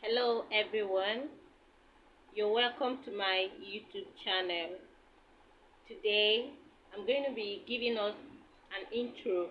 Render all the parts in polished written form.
Hello everyone, you're welcome to my YouTube channel. Today I'm going to be giving us an intro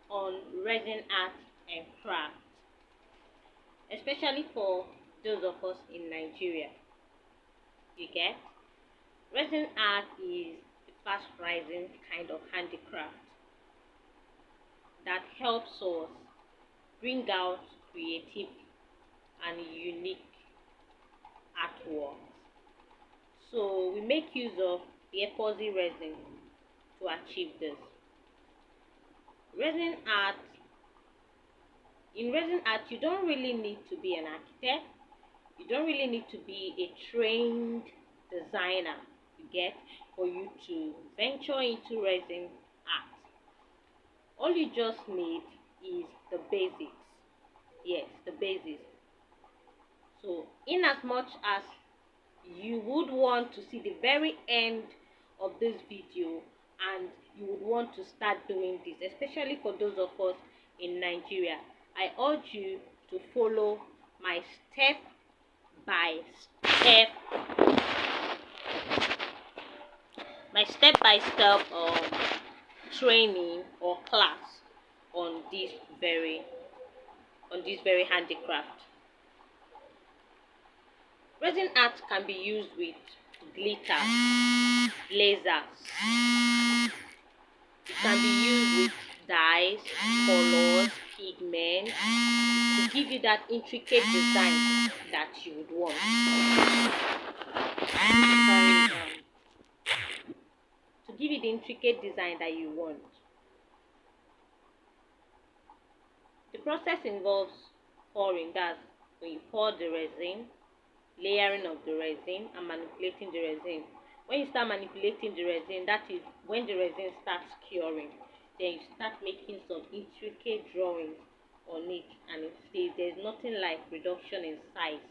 on resin art and craft, especially for those of us in Nigeria. You get? Resin art is a fast rising kind of handicraft that helps us bring out creative and unique artwork. So we make use of the epoxy resin to achieve this. Resin art, in resin art, you don't really need to be an architect. You don't really need to be a trained designer, you get, for you to venture into resin art. All you just need is the basics. Yes, the basics. So in as much as you would want to see the very end of this video and you would want to start doing this, especially for those of us in Nigeria, I urge you to follow my step by step training or class on this very handicraft. Resin art can be used with glitter, lasers. It can be used with dyes, colors, pigments to give you that intricate design that you would want. To give you the intricate design that you want. The process involves pouring. That's when you pour the resin, layering of the resin, and manipulating the resin. When you start manipulating the resin, that is when the resin starts curing. Then you start making some intricate drawings on it, and it stays. There's nothing like reduction in size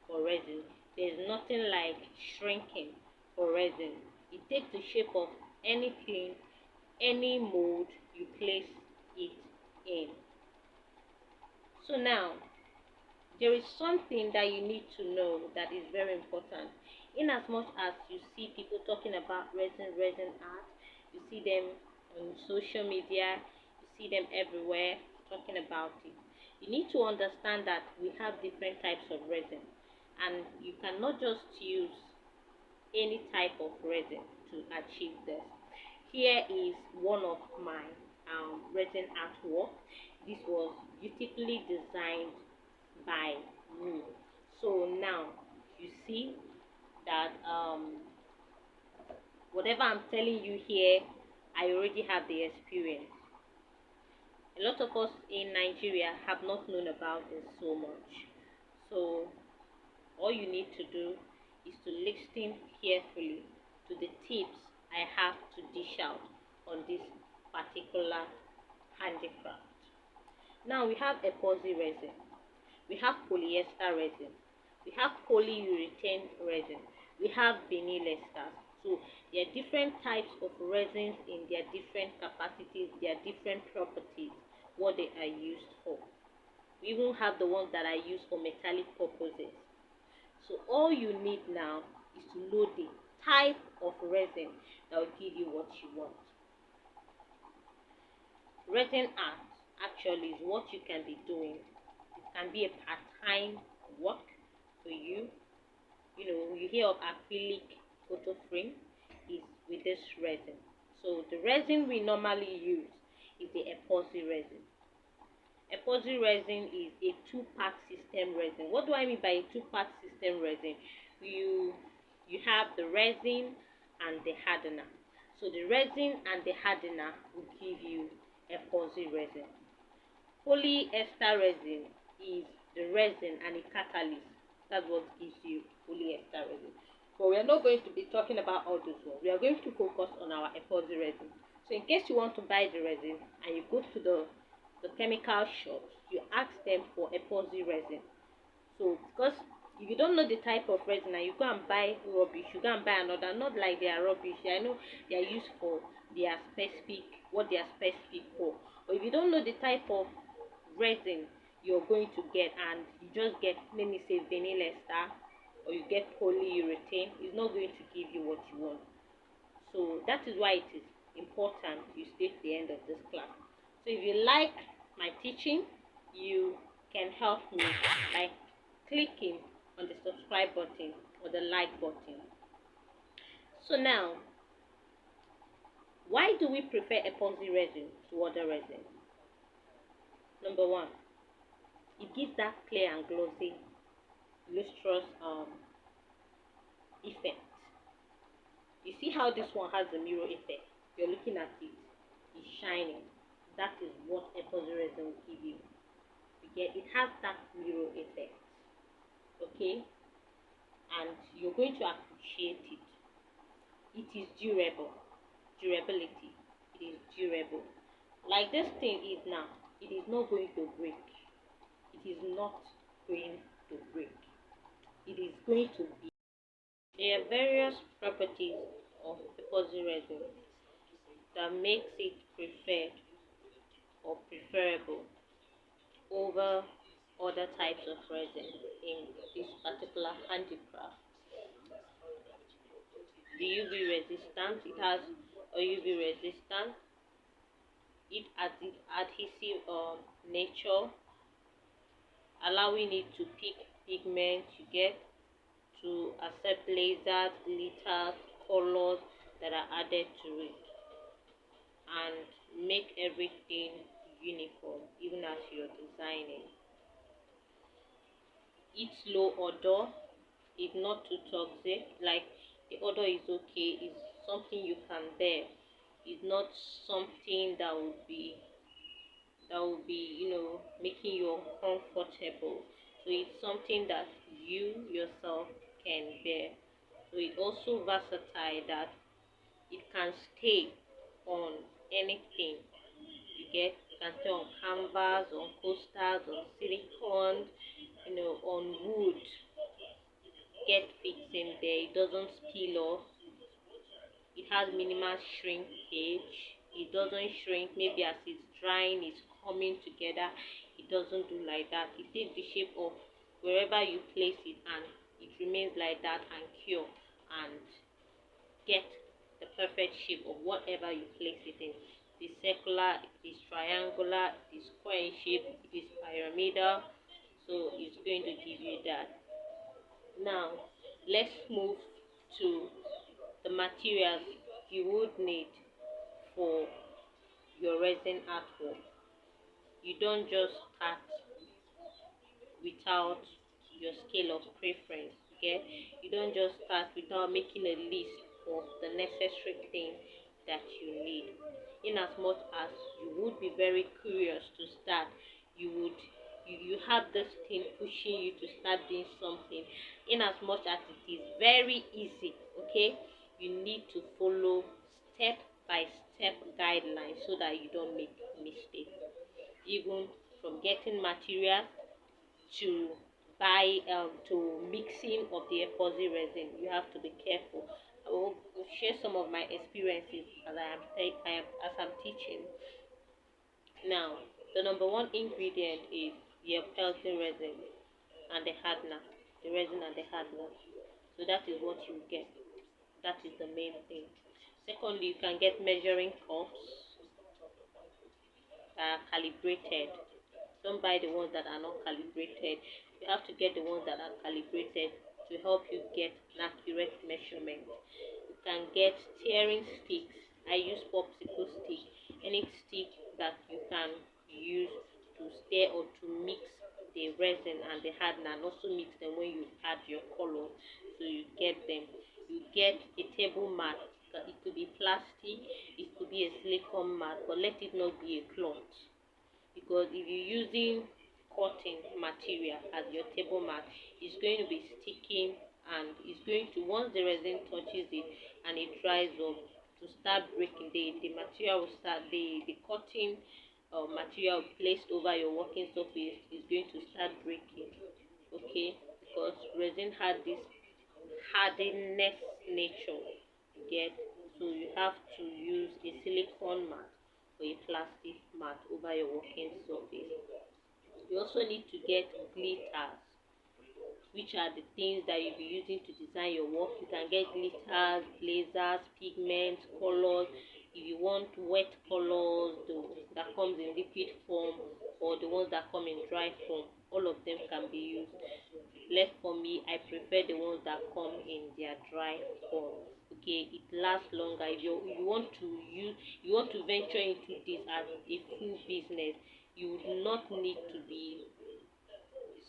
for resin. There's nothing like shrinking for resin. It takes the shape of anything, any mold you place it in. So now, there is something that you need to know that is very important. In as much as you see people talking about resin art, you see them on social media, you see them everywhere talking about it. You need to understand that we have different types of resin, and you cannot just use any type of resin to achieve this. Here is one of my resin artwork. This was beautifully designed by me. So now you see that whatever I'm telling you here, I already have the experience. A lot of us in Nigeria have not known about this so much. So all you need to do is to listen carefully to the tips I have to dish out on this particular handicraft. Now we have epoxy resin, we have polyester resin, we have polyurethane resin, we have vinyl esters. So there are different types of resins in their different capacities, their different properties, what they are used for. We even have the ones that are used for metallic purposes. So all you need now is to know the type of resin that will give you what you want. Resin art actually is what you can be doing. It can be a part-time work for you. You know, you hear of acrylic photo frame is with this resin. So the resin we normally use is the epoxy resin. Epoxy resin is a two-part system resin. What do I mean by a two-part system resin? You have the resin and the hardener. So the resin and the hardener will give you epoxy resin. Polyester resin is the resin and a catalyst. That's what gives you polyester resin. But we are not going to be talking about all those ones. We are going to focus on our epoxy resin. So in case you want to buy the resin and you go to the chemical shops, you ask them for epoxy resin. So because if you don't know the type of resin and you go and buy rubbish, you go and buy another, not like they are rubbish. I know they are used for their specific, what they are specific for. But if you don't know the type of resin you're going to get, and you just get, let me say, vanilla ester, or you get polyurethane, it's not going to give you what you want. So that is why it is important you stay to the end of this class. So if you like my teaching, you can help me by clicking on the subscribe button or the like button. So now, why do we prefer epoxy resin to other resin? Number one, it gives that clear and glossy, lustrous effect. You see how this one has the mirror effect? You're looking at it, it's shining. That is what epoxy resin will give you. It has that mirror effect, okay? And you're going to appreciate it. It is durable. Durability. It is durable. Like this thing is now, it is not going to break. It is not going to break. It is going to be. There are various properties of epoxy resin that makes it preferred or preferable over other types of resin in this particular handicraft. The UV resistant, it has a UV resistant, it has the adhesive nature, allowing it to pick pigment you get, to accept lasers, glitters, colors that are added to it, and make everything uniform even as you're designing. It's low odor, it's not too toxic, like the odor is okay, it's something you can bear. It's not something that would be making you uncomfortable. So it's something that you yourself can bear. So it's also versatile, that it can stay on anything. You can stay on canvas, on coasters, on silicone, on wood. Get fixed in there, it doesn't spill off. It has minimal shrinkage. It doesn't shrink, maybe as it's drying, it's coming together. It doesn't do like that. It takes the shape of wherever you place it, and it remains like that and cure and get the perfect shape of whatever you place it in. It is circular, it is triangular, it is square in shape, it is pyramidal. So it's going to give you that. Now, let's move to the materials you would need for your resin artwork. You don't just start without your scale of preference, okay? You don't just start without making a list of the necessary things that you need. In as much as you would be very curious to start, you have this thing pushing you to start doing something. In as much as it is very easy, okay, you need to follow step by step guidelines so that you don't make mistakes. Even from getting materials to to mixing of the epoxy resin, you have to be careful. I will share some of my experiences as I'm teaching. Now, the number one ingredient is the epoxy resin and the hardener, the resin and the hardener. So that is what you get. That is the main thing. Secondly, you can get measuring cups that are calibrated. Don't buy the ones that are not calibrated. You have to get the ones that are calibrated to help you get an accurate measurement. You can get stirring sticks. I use popsicle stick. Any stick that you can use to stir or to mix the resin and the hardener, and also mix them when you add your color. So you get them. You get a table mat. It could be plastic, it could be a silicone mat, but let it not be a cloth, because if you're using cotton material as your table mat, it's going to be sticking, and it's going to, once the resin touches it and it dries up, to start breaking. The material will start, the cotton material placed over your working surface is going to start breaking, okay, because resin had this hardness nature, you get. So you have to use a silicone mat or a plastic mat over your working surface. You also need to get glitters, which are the things that you'll be using to design your work. You can get glitters, blazers, pigments, colors. If you want wet colors, that comes in liquid form, or the ones that come in dry form, all of them can be used. Left for me, I prefer the ones that come in their dry form. Okay, it lasts longer. If you want to venture into this as a full business, you would not need to be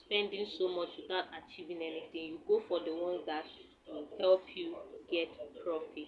spending so much without achieving anything. You go for the ones that will help you get profit.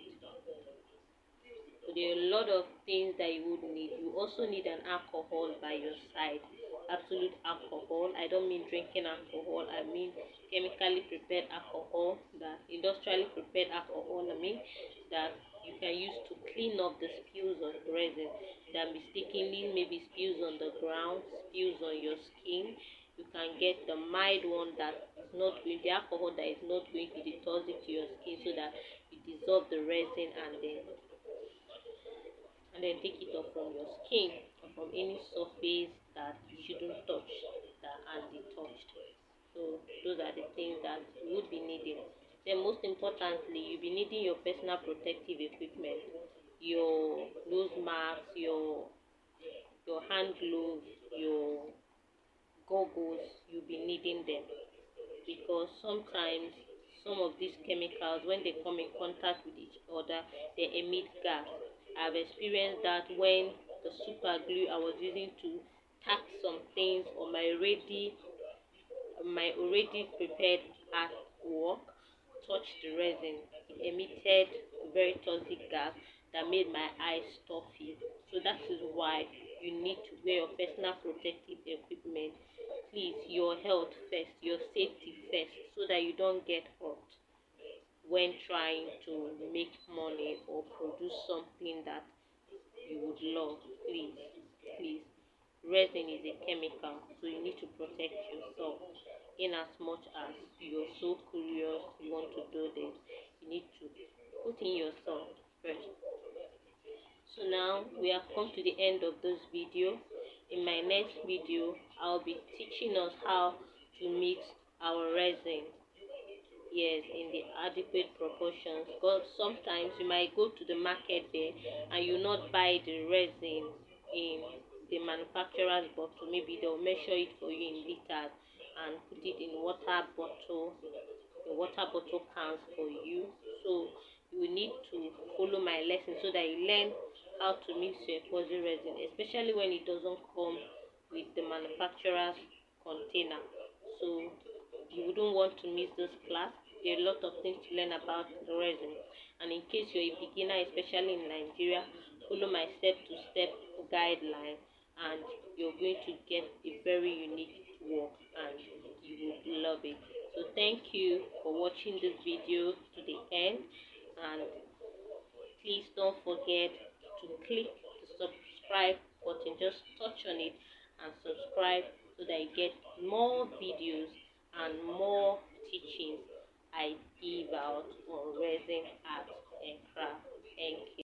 So there are a lot of things that you would need. You also need an alcohol by your side. Absolute alcohol. I don't mean drinking alcohol. I mean chemically prepared alcohol, that industrially prepared alcohol. I mean that you can use to clean up the spills of resin that mistakenly maybe spills on the ground, spills on your skin. You can get the mild one that is not going, the alcohol that is not going to be toxic to your skin, so that you dissolve the resin and then take it off from your skin or from any surface that you shouldn't touch that and be touched. So those are the things that you would be needing. Then most importantly, you'll be needing your personal protective equipment, your nose masks, your hand gloves, your goggles. You'll be needing them, because sometimes some of these chemicals, when they come in contact with each other, they emit gas. I've experienced that when the super glue I was using to tack some things on my already prepared artwork touched the resin, it emitted a very toxic gas that made my eyes stuffy. So that is why you need to wear your personal protective equipment. Please, your health first, your safety first, so that you don't get hurt when trying to make money or produce something that you would love. Please, resin is a chemical, so you need to protect yourself. In as much as you're so curious, you want to do this, you need to put in yourself first. So now we have come to the end of this video. In my next video, I'll be teaching us how to mix our resin, yes, in the adequate proportions, because sometimes you might go to the market there and you not buy the resin in the manufacturer's bottle. Maybe they'll measure it for you in liters and put it in water bottle cans for you. So you need to follow my lesson so that you learn how to mix your epoxy resin, especially when it doesn't come with the manufacturer's container. So you wouldn't want to miss this class. There are a lot of things to learn about the resin, and in case you're a beginner, especially in Nigeria, follow my step-to-step guideline and you're going to get a very unique work and you will love it. So thank you for watching this video to the end, and please don't forget to click the subscribe button. Just touch on it and subscribe so that you get more videos and more teachings I give out on resin art and craft. Thank you.